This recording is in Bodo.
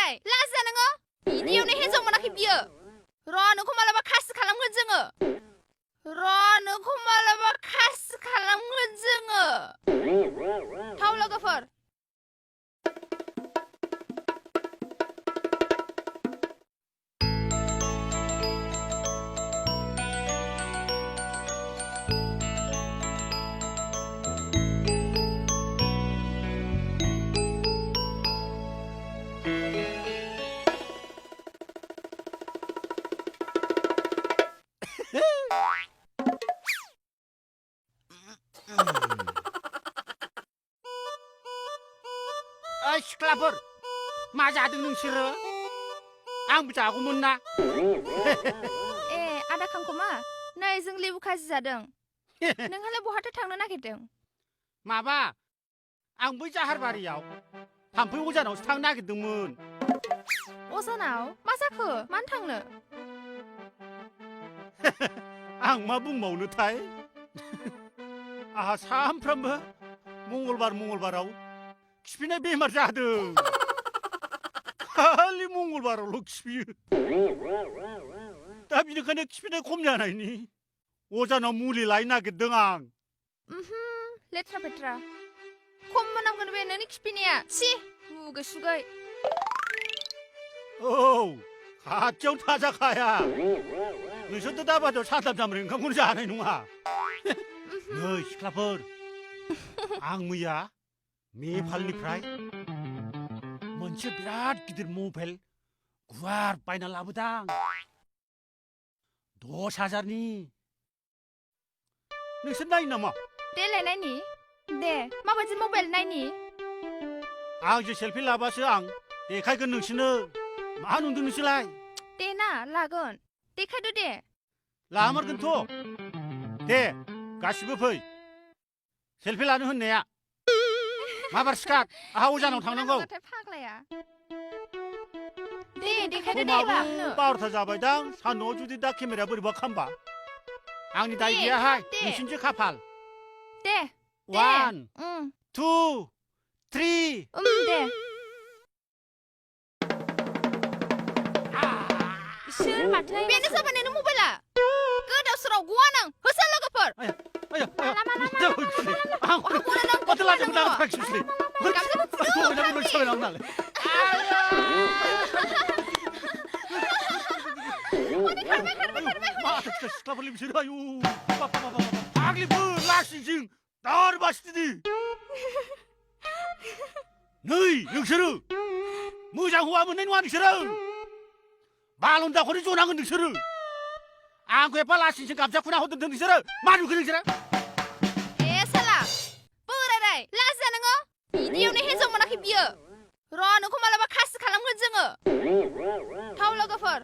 बोराय लाजिया नोङो बिदियावनो हिनजाव मोनाखै बियो र' नोंखौ मालाबा खासि खालामगोन जोङो थाव लोगोफोर सिख्लाफोर मा जादों नोंसोरो आंबो जागौमोन ना ए आदा खांखमा नै जों लेबु खाजि जादों नोंहालाय बहाथो थांनो नागिरदों माबा आं बै जाहारबारियाव थाम्फै अजानावसो थांनो नागिरदोंमोन अजानाव मा जाखो मानो थांनो आं मा बुंबावनोथाय आहा सामफ्रामबो मंगलबाराव खिफिनाय बेमार जादों खालि मंगलबारावल' खिफियो दा बिनिखायनो खिफिनाय खम जानायनि अजानाव मुलि लायनो नागिरदों आं लेथ्रा फेथ्रा खम मोनामगोन बे नोंनि खिफिनाया सि मुगै सुगै औ खाथियावनो थाजाखाया नोंसोरथ' दाबादियाव साथाम सामब्रै ओंखामखौनो जानाय नङा नै सिख्लाफोर आं मैया नेपालनिफ्राय मोनसे बिराद गिदिर मबाइल गुवार बायना लाबोदां 10,000नि नोंसोर नायो नामा देलाय नायनि दे माबायदि मबाइल नायनि आंजों सेलफि लाबासो आं देखायगोन नोंसोरनो मा नुदों नोंसोरलाय दे ना लागोन देखायदो दे लामारगोनथ' दे गासिबो फै सेलफि लानो होननाया माबार सिखार आहा अजानाव थांनांगौ फाग्लाया दे देखायदो दे समाबो 12ता जाबायदां सान्दुङाव जुदि दा केमेराया बोरैबा खामबा आंनि दाय गैयाहाय नोंसिनिसो खाफाल दे 1 2 3 दे इसोर माथो बेनो जाबाय नोंनि मबाइला गोदाव सोराव गवा नों होसो लोगोफोर माथो लाजों नांथाराखिसै सिख्लाफोरनि बिसोर आयु फाग्लिफोर लासिंसिं दारबासिदि नै नोंसोरो मोजां हौवा मोननाय नङा नोंसोरो बालन्दाखौनो जनांगोन नोंसोरो आंखौ एफा लासिंसिं गामसा खुना हरदों नोंसोरो मा नुखो नोंसोरो ए साला बोराय लाजिया नोङो बिदियावनो हिनजाव मोनाखै बियो र' नोंखौ मालाबा खासि खालामगोन जोङो थाव लोगोफोर